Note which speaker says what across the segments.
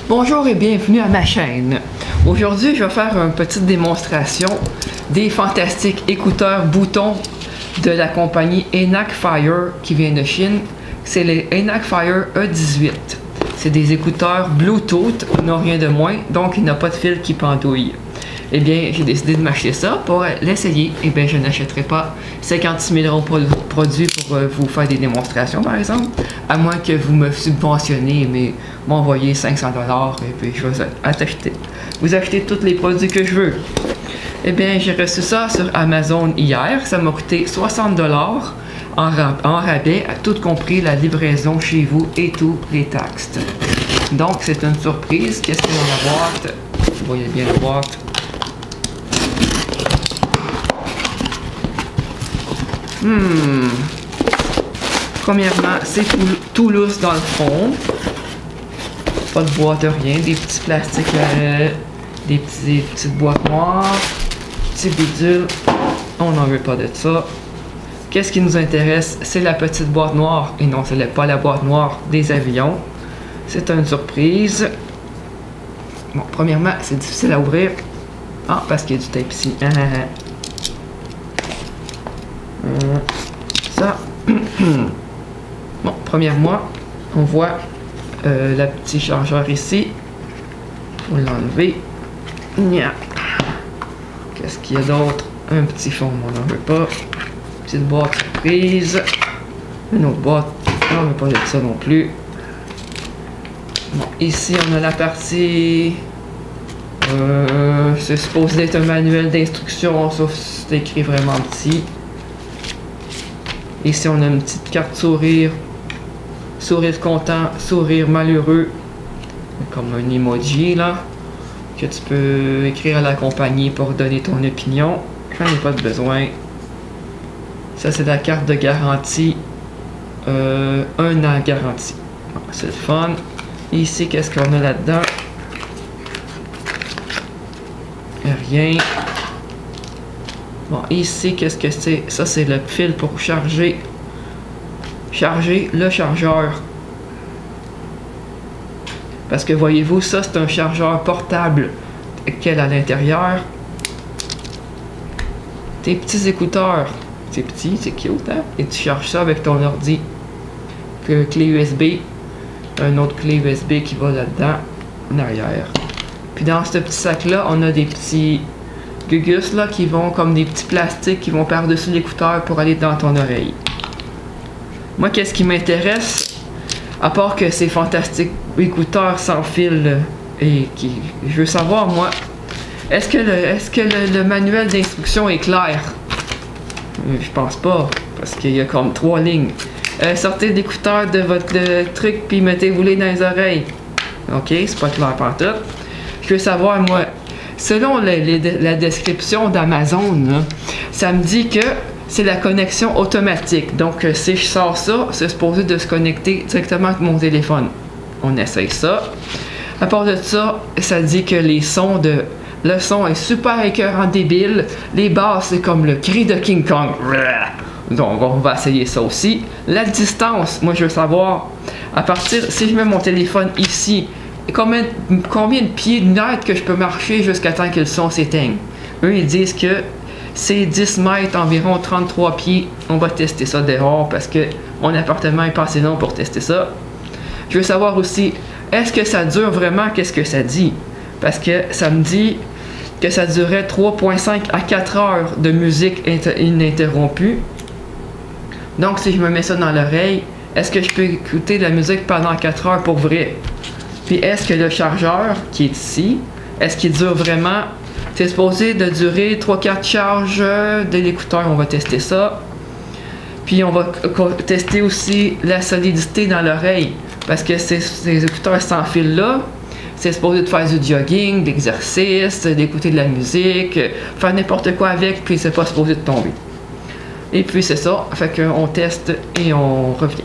Speaker 1: Bonjour et bienvenue à ma chaîne. Aujourd'hui, je vais faire une petite démonstration des fantastiques écouteurs boutons de la compagnie ENAC Fire qui vient de Chine. C'est les ENAC Fire E18. C'est des écouteurs Bluetooth, non rien de moins, donc il n'y a pas de fil qui pendouille. Eh bien, j'ai décidé de m'acheter ça pour l'essayer. Eh bien, je n'achèterai pas 56 000 € pour le produit pour vous faire des démonstrations, par exemple, à moins que vous me subventionnez, mais m'envoyez 500 $ et puis je vais acheter. Vous achetez tous les produits que je veux. Eh bien, j'ai reçu ça sur Amazon hier. Ça m'a coûté 60 $ en rabais, à tout compris la livraison chez vous et tous les taxes. Donc, c'est une surprise. Qu'est-ce qu'il y a dans la boîte? Vous voyez bien la boîte. Premièrement, c'est tout lousse dans le fond. Pas de boîte de rien, des petits plastiques, des petites boîtes noires, petits bidules. On n'en veut pas de ça. Qu'est-ce qui nous intéresse? C'est la petite boîte noire. Et non, ce n'est pas la boîte noire des avions. C'est une surprise. Bon, premièrement, c'est difficile à ouvrir. Ah, parce qu'il y a du tape ici. Ça. Bon, premièrement, on voit le petit chargeur ici. Il faut l'enlever. Qu'est-ce qu'il y a d'autre? Un petit fond, on n'en veut pas. Petite boîte surprise. Une autre boîte. On ne veut pas de ça non plus. Bon, ici, on a la partie... c'est supposé être un manuel d'instruction, sauf si c'est écrit vraiment petit. Ici, on a une petite carte sourire. Sourire content, sourire malheureux. Comme un emoji, là. Que tu peux écrire à la compagnie pour donner ton opinion. J'en ai pas de besoin. Ça, c'est la carte de garantie. 1 an garantie. Bon, c'est le fun. Et ici, qu'est-ce qu'on a là-dedans? Rien. Bon, ici, qu'est-ce que c'est? Ça, c'est le fil pour charger le chargeur. Parce que voyez-vous, ça, c'est un chargeur portable qu'elle a à l'intérieur. Tes petits écouteurs. C'est petit, c'est cute, hein? Et tu charges ça avec ton ordi. Clé USB. Un autre clé USB qui va là-dedans, en arrière. Puis dans ce petit sac-là, on a des petits gugus là qui vont comme des petits plastiques qui vont par-dessus l'écouteur pour aller dans ton oreille. Moi, qu'est-ce qui m'intéresse, à part que ces fantastiques écouteurs sans fil et qui, je veux savoir moi, est-ce que le manuel d'instruction est clair? Je pense pas, parce qu'il y a comme 3 lignes. Sortez l'écouteur de votre truc puis mettez-vous-les dans les oreilles. Ok, c'est pas clair pantoute. Je veux savoir, moi, selon la description d'Amazon, ça me dit que c'est la connexion automatique. Donc, si je sors ça, c'est supposé de se connecter directement avec mon téléphone. On essaye ça. À part de ça, ça dit que le son est super écœurant, débile. Les basses, c'est comme le cri de King Kong. Donc, on va essayer ça aussi. La distance, moi, je veux savoir, à partir, si je mets mon téléphone ici, combien de pieds net que je peux marcher jusqu'à temps que le son s'éteigne. Eux, ils disent que c'est 10 mètres, environ 33 pieds. On va tester ça dehors parce que mon appartement est pas assez long pour tester ça. Je veux savoir aussi, est-ce que ça dure vraiment? Qu'est-ce que ça dit? Parce que ça me dit que ça durait 3,5 à 4 heures de musique ininterrompue. Donc, si je me mets ça dans l'oreille, est-ce que je peux écouter de la musique pendant 4 heures pour vrai? Puis est-ce que le chargeur qui est ici, est-ce qu'il dure vraiment? C'est supposé de durer 3-4 charges de l'écouteur. On va tester ça. Puis on va tester aussi la solidité dans l'oreille. Parce que ces écouteurs sans fil là, c'est supposé de faire du jogging, d'exercice, d'écouter de la musique, faire n'importe quoi avec, puis c'est pas supposé de tomber. Et puis c'est ça, fait qu'on teste et on revient.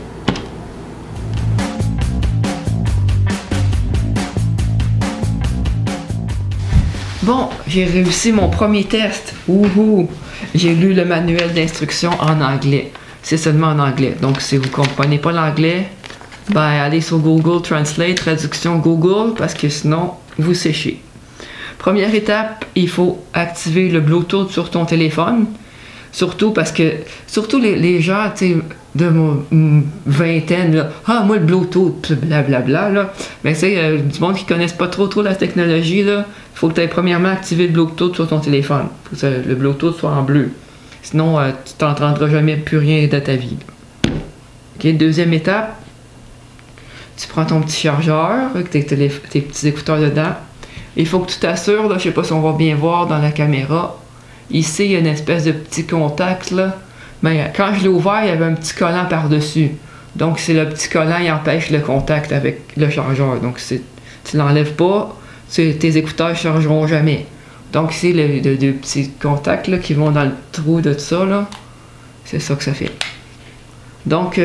Speaker 1: Bon, j'ai réussi mon premier test. Wouhou! J'ai lu le manuel d'instruction en anglais. C'est seulement en anglais. Donc si vous ne comprenez pas l'anglais, ben allez sur Google Translate, traduction Google, parce que sinon, vous séchez. Première étape, il faut activer le Bluetooth sur ton téléphone. Surtout parce que, surtout les gens, tu sais, de mon vingtaine, là, ah, moi le Bluetooth, blablabla, là. Mais tu sais, du monde qui connaissent pas trop la technologie, là, il faut que tu aies premièrement activé le Bluetooth sur ton téléphone. Faut que le Bluetooth soit en bleu. Sinon, tu t'entendras jamais plus rien de ta vie. Ok, deuxième étape, tu prends ton petit chargeur avec tes petits écouteurs dedans. Il faut que tu t'assures, là, je sais pas si on va bien voir dans la caméra, ici il y a une espèce de petit contact là. Mais quand je l'ai ouvert, il y avait un petit collant par-dessus. Donc c'est le petit collant qui empêche le contact avec le chargeur. Donc tu l'enlèves pas, tes écouteurs ne chargeront jamais. Donc c'est les deux petits contacts là, qui vont dans le trou de ça là. C'est ça que ça fait. Donc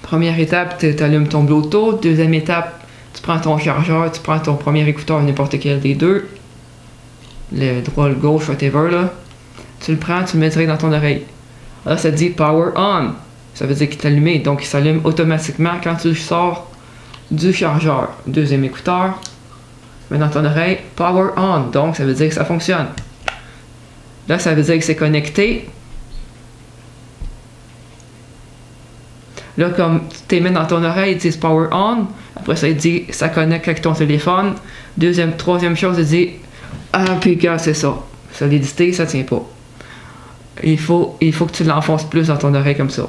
Speaker 1: première étape, tu allumes ton Bluetooth. Deuxième étape, tu prends ton chargeur, tu prends ton premier écouteur, n'importe quel des deux. Le droit, le gauche, whatever là. Tu le prends, tu le mets direct dans ton oreille. Là, ça dit Power On. Ça veut dire qu'il est allumé. Donc, il s'allume automatiquement quand tu sors du chargeur. Deuxième écouteur, mets dans ton oreille, Power On. Donc, ça veut dire que ça fonctionne. Là, ça veut dire que c'est connecté. Là, comme tu les mets dans ton oreille, ils disent Power On. Après ça, il dit ça connecte avec ton téléphone. Troisième chose, il dit ah, puis gars, c'est ça. Solidité, ça tient pas. Il faut que tu l'enfonces plus dans ton oreille comme ça.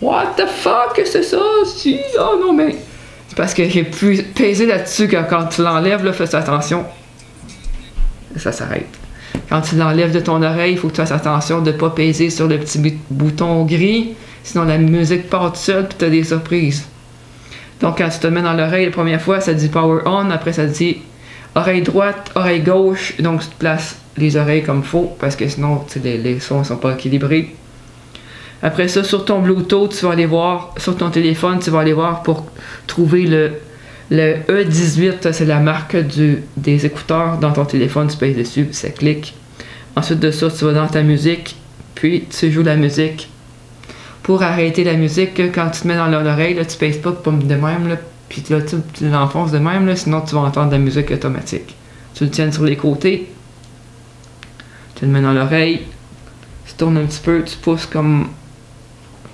Speaker 1: What the fuck, c'est ça? Si, oh non, mais. C'est parce que j'ai pu peser là-dessus quand tu l'enlèves, là, fais attention. Ça s'arrête. Quand tu l'enlèves de ton oreille, il faut que tu fasses attention de ne pas peser sur le petit bouton gris. Sinon, la musique part toute seule et tu as des surprises. Donc, quand tu te le mets dans l'oreille la première fois, ça dit Power On. Après, ça dit oreille droite, oreille gauche. Donc, tu te places les oreilles comme il faut parce que sinon, les sons ne sont pas équilibrés. Après ça, sur ton Bluetooth, tu vas aller voir, sur ton téléphone, tu vas aller voir pour trouver le E18. C'est la marque des écouteurs dans ton téléphone. Tu pèses dessus, ça clique. Ensuite de ça, tu vas dans ta musique, puis tu joues la musique. Pour arrêter la musique, quand tu te mets dans l'oreille, tu pèses pas de même, là, puis là, tu l'enfonces de même, là, sinon tu vas entendre de la musique automatique. Tu le tiens sur les côtés, tu le mets dans l'oreille, tu tournes un petit peu, tu pousses comme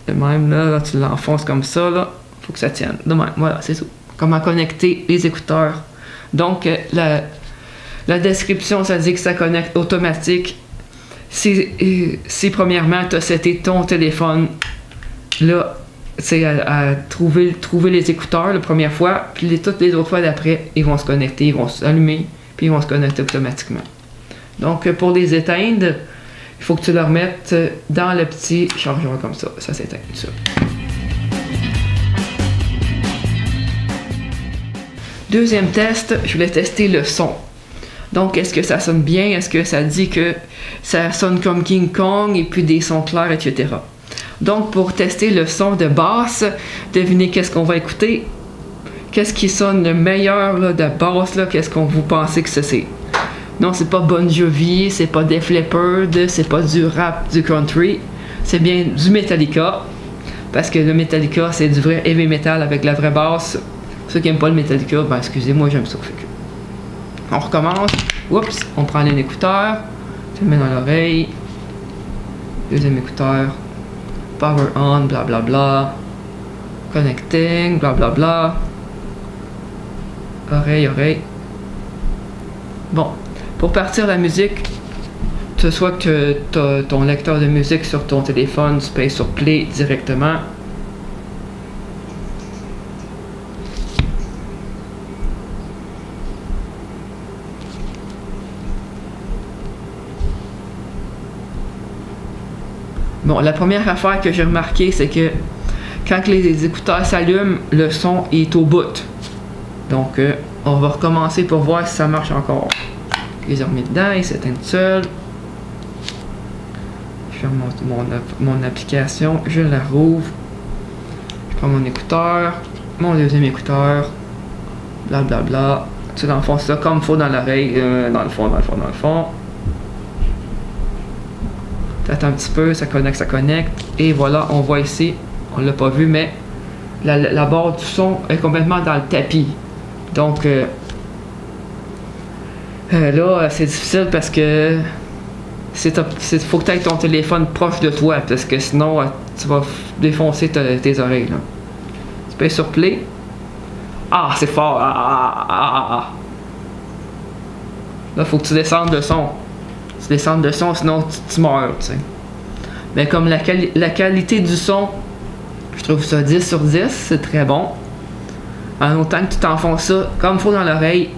Speaker 1: de même, là tu l'enfonces comme ça, là, faut que ça tienne, de même, voilà, c'est tout. Comment connecter les écouteurs. Donc, la description, ça dit que ça connecte automatique. Si premièrement, tu as seté ton téléphone, là, c'est à trouver les écouteurs la première fois, puis toutes les autres fois d'après, ils vont se connecter, ils vont s'allumer, puis ils vont se connecter automatiquement. Donc, pour les éteindre, il faut que tu le remettes dans le petit chargeur comme ça. Ça s'éteint, ça. Deuxième test, je voulais tester le son. Donc, est-ce que ça sonne bien? Est-ce que ça dit que ça sonne comme King Kong et puis des sons clairs, etc. Donc, pour tester le son de basse, devinez qu'est-ce qu'on va écouter. Qu'est-ce qui sonne le meilleur là, de basse? Qu'est-ce qu'on vous pensez que c'est? Non, c'est pas Bon Jovi, c'est pas Def Leppard, c'est pas du rap, du country. C'est bien du Metallica. Parce que le Metallica, c'est du vrai heavy metal avec la vraie basse. Ceux qui n'aiment pas le Metallica, ben excusez-moi, j'aime ça. On recommence. Oups, on prend un écouteur. Tu le mets dans l'oreille. Deuxième écouteur. Power on, blablabla. Bla bla. Connecting, blablabla. Bla bla. Oreille. Bon, pour partir la musique, soit que tu as ton lecteur de musique sur ton téléphone, tu payes sur play directement. Bon, la première affaire que j'ai remarqué, c'est que quand les écouteurs s'allument, le son est au bout. Donc, on va recommencer pour voir si ça marche encore. Je les ai remis dedans, ils s'éteignent seuls. Je ferme mon application, je la rouvre. Je prends mon écouteur, mon deuxième écouteur, blablabla. Bla bla. Tu l'enfonces ça comme il faut dans l'oreille, dans le fond. T'attends un petit peu, ça connecte. Et voilà, on voit ici, on l'a pas vu, mais la barre du son est complètement dans le tapis. Donc là, c'est difficile parce que faut que tu aies ton téléphone proche de toi, parce que sinon, tu vas défoncer tes oreilles. Là. Tu payes sur play. Ah, c'est fort. Là, faut que tu descendes le son. Tu descendes le son, sinon tu meurs, tu sais. Mais comme la qualité du son, je trouve ça 10 sur 10, c'est très bon. En autant que tu t'enfonces ça comme il faut dans l'oreille.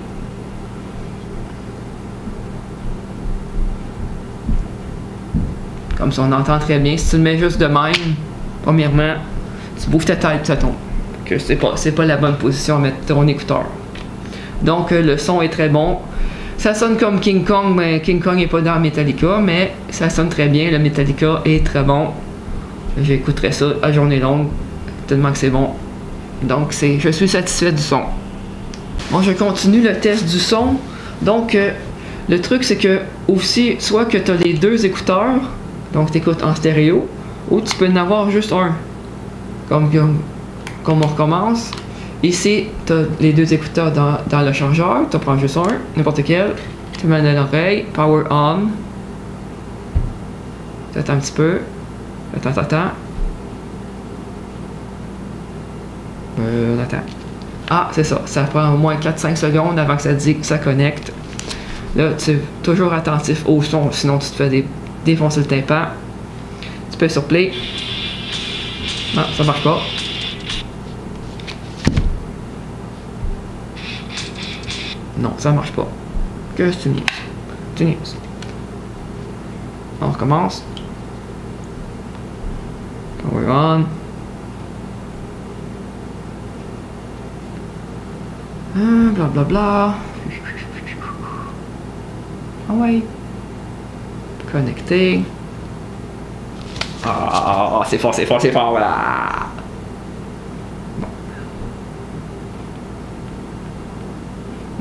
Speaker 1: Comme ça, on entend très bien. Si tu le mets juste de même, premièrement, tu bouffes ta tête, ça tombe. Que c'est pas la bonne position à mettre ton écouteur. Donc, le son est très bon. Ça sonne comme King Kong, mais King Kong n'est pas dans Metallica, mais ça sonne très bien. Le Metallica est très bon. J'écouterai ça à journée longue, tellement que c'est bon. Donc, je suis satisfait du son. Bon, je continue le test du son. Donc, le truc, c'est que aussi, soit que tu as les deux écouteurs, donc tu écoutes en stéréo, ou tu peux en avoir juste un. Comme on recommence. Ici, tu as les deux écouteurs dans le chargeur. Tu prends juste un, n'importe quel. Tu mets dans l'oreille. Power on. Tu attends un petit peu. Attends. On attend. Ah, c'est ça. Ça prend au moins 4-5 secondes avant que ça dise que ça connecte. Là, tu es toujours attentif au son, sinon tu te fais défoncer le tympan. Tu peux sur play. Non, ça marche pas. Non, ça marche pas. Qu'est-ce que tu niaises? On recommence. Power on. Blablabla. Ah ouais. Connecté. Ah, c'est fort, voilà. Bon.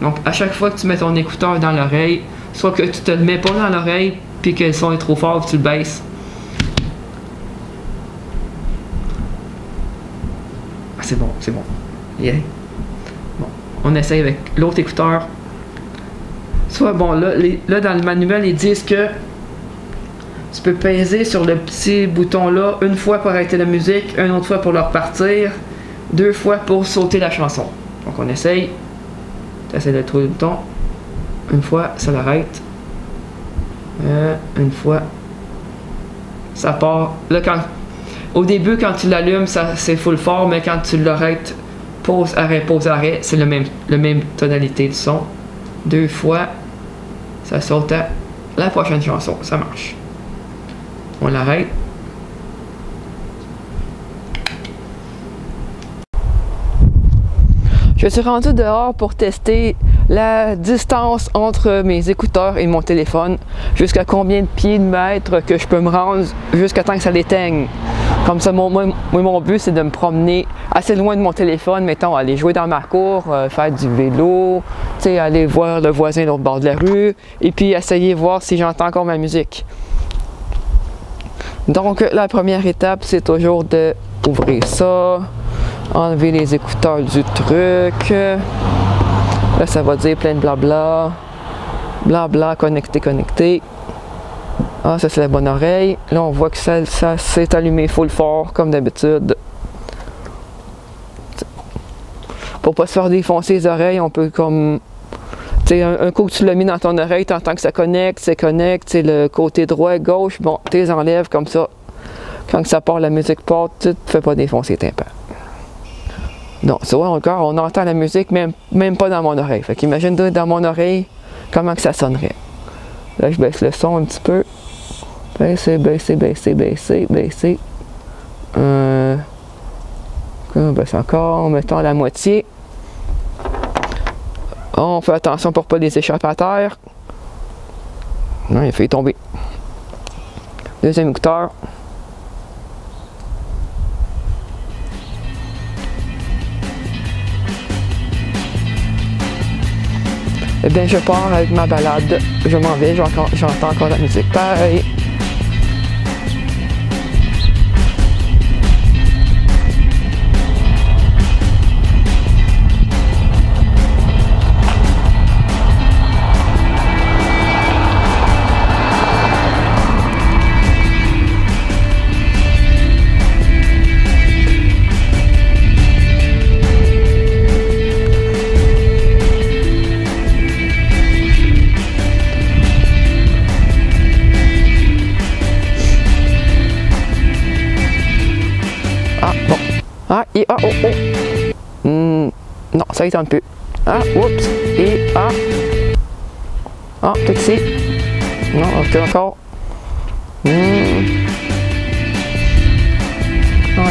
Speaker 1: Donc, à chaque fois que tu mets ton écouteur dans l'oreille, soit que tu te le mets pas dans l'oreille, puis que le son est trop fort, tu le baisses. Ah, c'est bon. Yeah. Bon, on essaye avec l'autre écouteur. Soit, bon, là, dans le manuel, ils disent que tu peux peser sur le petit bouton là une fois pour arrêter la musique, une autre fois pour le repartir, 2 fois pour sauter la chanson. Donc on essaye. Tu essaies de trouver le bouton. Une fois, ça l'arrête. Une fois, ça part. Là, au début, quand tu l'allumes, c'est full fort, mais quand tu l'arrêtes, pause, arrêt, c'est le même tonalité de son. 2 fois, ça saute à la prochaine chanson. Ça marche. On l'arrête. Je suis rendu dehors pour tester la distance entre mes écouteurs et mon téléphone, jusqu'à combien de pieds de mètres que je peux me rendre jusqu'à temps que ça l'éteigne. Comme ça, mon but, c'est de me promener assez loin de mon téléphone, mettons, aller jouer dans ma cour, faire du vélo, aller voir le voisin de l'autre bord de la rue, et puis essayer de voir si j'entends encore ma musique. Donc, la première étape, c'est toujours d'ouvrir ça, enlever les écouteurs du truc. Là, ça va dire plein de blabla. Blabla, connecté. Ah, ça, c'est la bonne oreille. Là, on voit que ça s'est allumé full fort, comme d'habitude. Pour pas se faire défoncer les oreilles, on peut comme... un coup que tu l'as mis dans ton oreille, tu entends que ça connecte, le côté droit, gauche, bon, tu les enlèves comme ça. Quand ça part, la musique part, tu ne te fais pas défoncer tes tympans. Non, tu vois, encore, on entend la musique même pas dans mon oreille. Fait qu'imagine dans mon oreille, comment que ça sonnerait. Là, je baisse le son un petit peu. Baisser. On baisse encore, mettons à la moitié. On fait attention pour ne pas les échapper à terre. Non, il a fait tomber. Deuxième écouteur. Eh bien, je pars avec ma balade. Je m'en vais, j'entends encore la musique. Pareil. Ah, et ah, oh, oh. Non, ça ne tente plus. Ah, oups, et ah. Ah, peut-être ici. Non, ok, encore. Ah,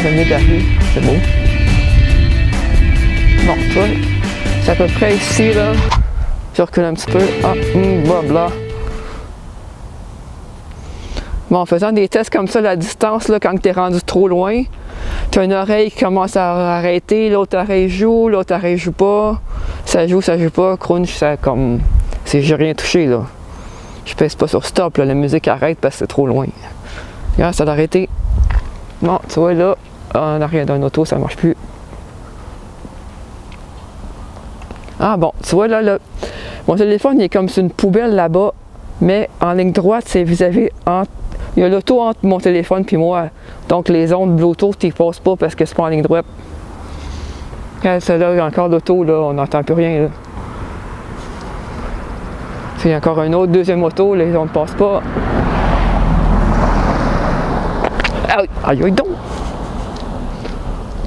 Speaker 1: le nez de la rue, c'est beau. Bon, tu vois, c'est à peu près ici, là. Je recule un petit peu. Ah, blabla. Bon, en faisant des tests comme ça, la distance, là, quand tu es rendu trop loin, tu as une oreille qui commence à arrêter, l'autre oreille joue pas. Ça joue pas. Crunch, ça comme. J'ai rien touché, là. Je pèse pas sur stop, là. La musique arrête parce que c'est trop loin. Regarde, ça a arrêté. Bon, tu vois, là, en arrière d'un auto, ça marche plus. Ah bon, tu vois, là, mon téléphone, il est comme sur une poubelle là-bas, mais en ligne droite, c'est vis-à-vis entre. Il y a l'auto entre mon téléphone et moi. Donc les ondes Bluetooth, ils passent pas parce que c'est pas en ligne droite. Regarde, celle-là, il y a encore l'auto, là, on n'entend plus rien. Là. Il y a encore un autre, deuxième auto, les ondes ne passent pas. Aïe, aïe donc!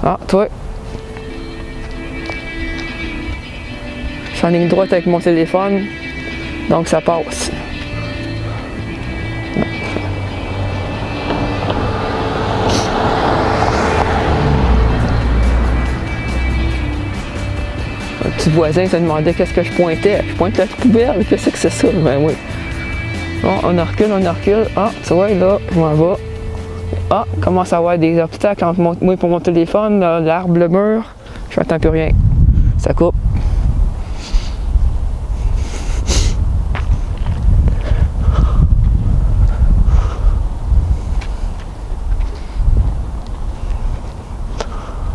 Speaker 1: Ah, toi. Je suis en ligne droite avec mon téléphone, donc ça passe. Un petit voisin se demandait qu'est-ce que je pointais. Je pointe la poubelle, qu'est-ce que c'est ça? Ben oui. Bon, on recule. Ah, tu vois, là, je m'en vais. Ah, commence à avoir des obstacles entre moi et mon téléphone, l'arbre, le mur. Je n'entends plus rien. Ça coupe.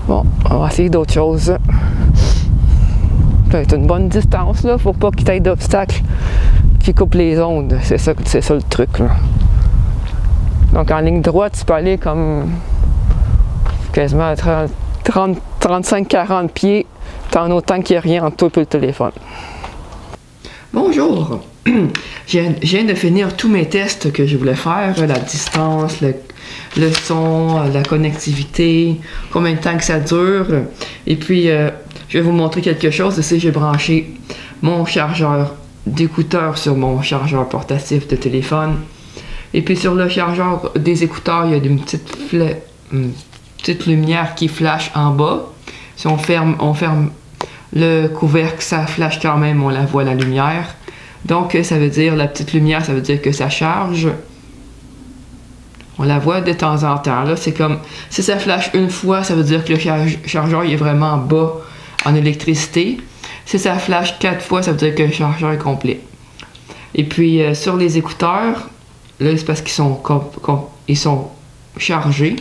Speaker 1: Bon, on va essayer d'autres choses. C'est une bonne distance, là. Faut pas qu'il y ait d'obstacles qui coupent les ondes. C'est ça le truc, là. Donc en ligne droite, tu peux aller comme quasiment 35-40 pieds, tant autant qu'il n'y a rien entre toi et le téléphone. Bonjour! Je viens de finir tous mes tests que je voulais faire, la distance, le son, la connectivité, combien de temps que ça dure. Et puis, je vais vous montrer quelque chose. Ici, j'ai branché mon chargeur d'écouteurs sur mon chargeur portatif de téléphone. Et puis sur le chargeur des écouteurs, il y a une petite lumière qui flash en bas. Si on ferme le couvercle, ça flash quand même, on la voit la lumière. Donc ça veut dire, la petite lumière, ça veut dire que ça charge. On la voit de temps en temps. Là, c'est comme, si ça flash une fois, ça veut dire que le chargeur il est vraiment bas en électricité. Si ça flash 4 fois, ça veut dire que le chargeur est complet. Et puis sur les écouteurs, là, c'est parce qu'ils sont chargés.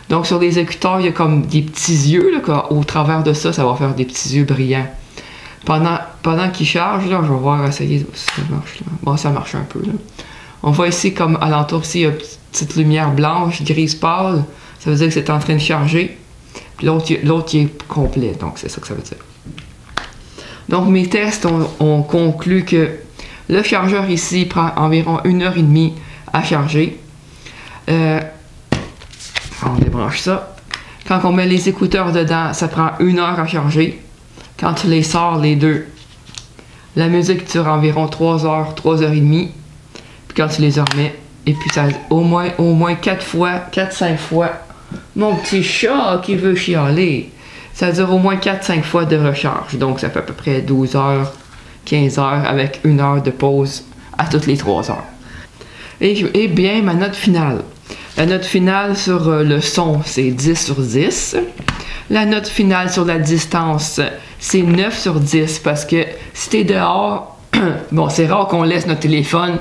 Speaker 1: Donc, sur les écouteurs, il y a comme des petits yeux. Là, au travers de ça, ça va faire des petits yeux brillants. Pendant qu'ils chargent, là, je vais voir, essayer si ça marche. Là. Bon, ça marche un peu. Là. On voit ici, comme alentour, ici, il y a une petite lumière blanche, grise pâle. Ça veut dire que c'est en train de charger. Puis l'autre, il est complet. Donc, c'est ça que ça veut dire. Donc, mes tests ont conclu que le chargeur ici prend environ 1h30 à charger. On débranche ça. Quand on met les écouteurs dedans, ça prend 1 heure à charger. Quand tu les sors, les deux, la musique dure environ 3 heures, 3h30. Puis quand tu les remets, et puis ça au moins 4-5 fois. Mon petit chat qui veut chialer. Ça dure au moins 4-5 fois de recharge. Donc ça fait à peu près 12 heures. 15 heures avec 1 heure de pause à toutes les 3 heures. Et bien, ma note finale. La note finale sur le son, c'est 10 sur 10. La note finale sur la distance, c'est 9 sur 10 parce que si t'es dehors, bon, c'est rare qu'on laisse notre téléphone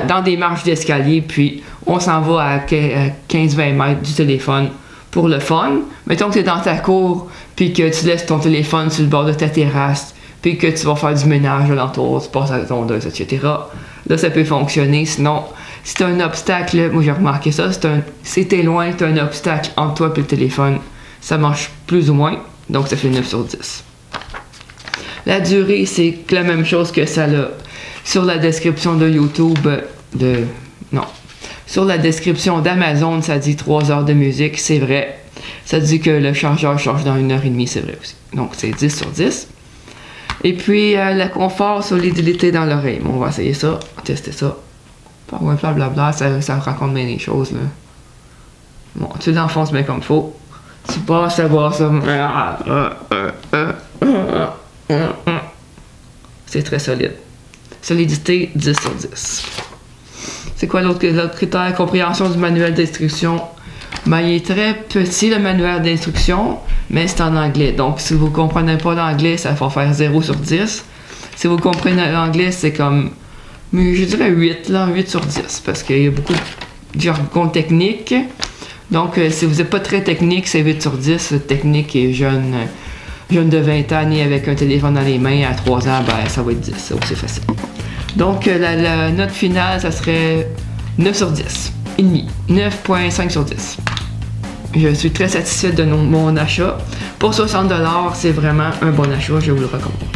Speaker 1: dans des marches d'escalier, puis on s'en va à 15-20 mètres du téléphone pour le fun. Mettons que t'es dans ta cour, puis que tu laisses ton téléphone sur le bord de ta terrasse, puis que tu vas faire du ménage alentour, tu passes à la tondeuse, etc. Là, ça peut fonctionner. Sinon, si tu as un obstacle, moi j'ai remarqué ça, si t'es loin, tu as un obstacle entre toi et le téléphone, ça marche plus ou moins, donc ça fait 9 sur 10. La durée, c'est la même chose que ça là. Sur la description de YouTube, sur la description d'Amazon, ça dit 3 heures de musique, c'est vrai. Ça dit que le chargeur charge dans 1h30, c'est vrai aussi. Donc c'est 10 sur 10. Et puis le confort, solidité dans l'oreille. Bon, on va essayer ça, tester ça. Pas ouais, blablabla, ça raconte bien les choses là. Bon, tu l'enfonces bien comme il faut. Tu passes à voir ça. C'est très solide. Solidité 10 sur 10. C'est quoi l'autre critère? Compréhension du manuel d'instruction. Ben, il est très petit le manuel d'instruction, mais c'est en anglais. Donc, si vous ne comprenez pas l'anglais, ça va faire 0 sur 10. Si vous comprenez l'anglais, c'est comme, je dirais 8, là, 8 sur 10, parce qu'il y a beaucoup de jargon technique. Donc, si vous n'êtes pas très technique, c'est 8 sur 10. Technique et jeune de 20 ans, né avec un téléphone dans les mains à 3 ans, ben, ça va être 10, c'est aussi facile. Donc, la note finale, ça serait 9 sur 10. 9.5 sur 10. Je suis très satisfaite de mon achat. Pour 60$, c'est vraiment un bon achat, je vous le recommande.